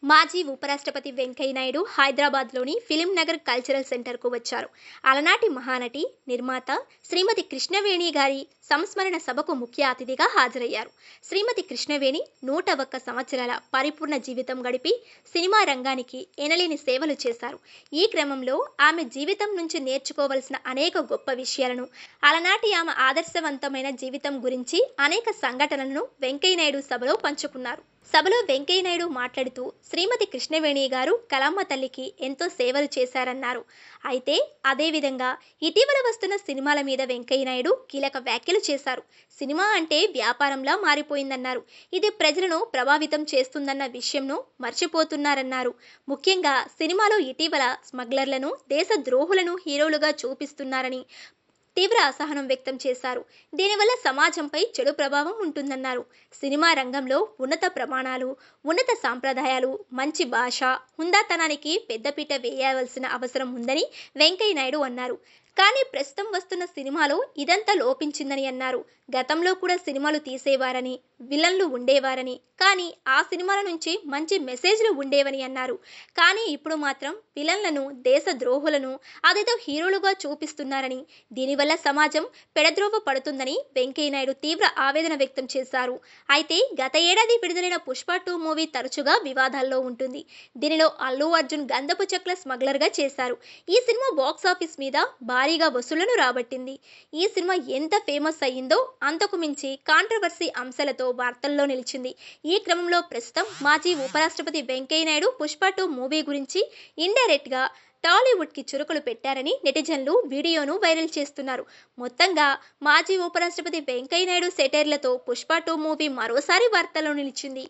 మాజీ ఉపరాష్ట్రపతి వెంకయ్య నాయుడు హైదరాబాద్లోని ఫిలిం నగర్ కల్చరల్ సెంటర్కు వచ్చారు. అలనాటి మహానటి, నిర్మాత శ్రీమతి కృష్ణవేణి గారి సంస్మరణ సభకు ముఖ్య అతిథిగా హాజరయ్యారు. శ్రీమతి కృష్ణవేణి 101 సంవత్సరాల పరిపూర్ణ జీవితం గడిపి సినిమా రంగానికి ఎనలేని సేవలు చేశారు. ఈ క్రమంలో ఆమె జీవితం నుంచి నేర్చుకోవలసిన అనేక గొప్ప విషయాలను, అలనాటి ఆమె ఆదర్శవంతమైన జీవితం గురించి అనేక సంఘటనలను వెంకయ్య నాయుడు సభలో పంచుకున్నారు. సభలో వెంకయ్య నాయుడు మాట్లాడుతూ శ్రీమతి కృష్ణవేణి గారు కళమ్మ తల్లికి ఎంతో సేవలు చేశారన్నారు. అయితే అదేవిధంగా ఇటీవల వస్తున్న సినిమాల మీద వెంకయ్య నాయుడు కీలక వ్యాఖ్యలు చేశారు. సినిమా అంటే వ్యాపారంలా మారిపోయిందన్నారు. ఇది ప్రజలను ప్రభావితం చేస్తుందన్న విషయంను మర్చిపోతున్నారన్నారు. ముఖ్యంగా సినిమాలో ఇటీవల స్మగ్లర్లను, దేశ ద్రోహులను హీరోలుగా చూపిస్తున్నారని తీవ్ర అసహనం వ్యక్తం చేశారు. దీనివల్ల సమాజంపై చెడు ప్రభావం ఉంటుందన్నారు. సినిమా రంగంలో ఉన్నత ప్రమాణాలు, ఉన్నత సాంప్రదాయాలు, మంచి భాష, హుందాతనానికి పెద్దపీట వేయవలసిన అవసరం ఉందని వెంకయ్య నాయుడు అన్నారు. కానీ ప్రస్తుతం వస్తున్న సినిమాలో ఇదంతా లోపించిందని అన్నారు. గతంలో కూడా సినిమాలు తీసేవారని, విలన్లు ఉండేవారని, కానీ ఆ సినిమాల నుంచి మంచి మెసేజ్లు ఉండేవని అన్నారు. కానీ ఇప్పుడు మాత్రం విలన్లను, దేశ ద్రోహులను అదేదో హీరోలుగా చూపిస్తున్నారని, దీనివల్ల సమాజం పెడద్రోవ పడుతుందని వెంకయ్య నాయుడు తీవ్ర ఆవేదన వ్యక్తం చేశారు. అయితే గత ఏడాది విడుదలైన పుష్ప 2 మూవీ తరచుగా వివాదాల్లో ఉంటుంది. దీనిలో అల్లు అర్జున్ గంధపు చెక్ల స్మగ్లర్గా చేశారు. ఈ సినిమా బాక్సాఫీస్ మీద భారీగా వసూళ్లను రాబట్టింది. ఈ సినిమా ఎంత ఫేమస్ అయ్యిందో అంతకు మించి కాంట్రవర్సీ అంశాలతో వార్తల్లో నిలిచింది. ఈ క్రమంలో ప్రస్తుతం మాజీ ఉపరాష్ట్రపతి వెంకయ్య నాయుడు పుష్ప 2 మూవీ గురించి ఇండైరెక్ట్ గా టాలీవుడ్ కి చురుకులు పెట్టారని నెటిజన్లు వీడియోను వైరల్ చేస్తున్నారు. మొత్తంగా మాజీ ఉపరాష్ట్రపతి వెంకయ్య నాయుడు సెటైర్లతో పుష్ప 2 మూవీ మరోసారి వార్తల్లో నిలిచింది.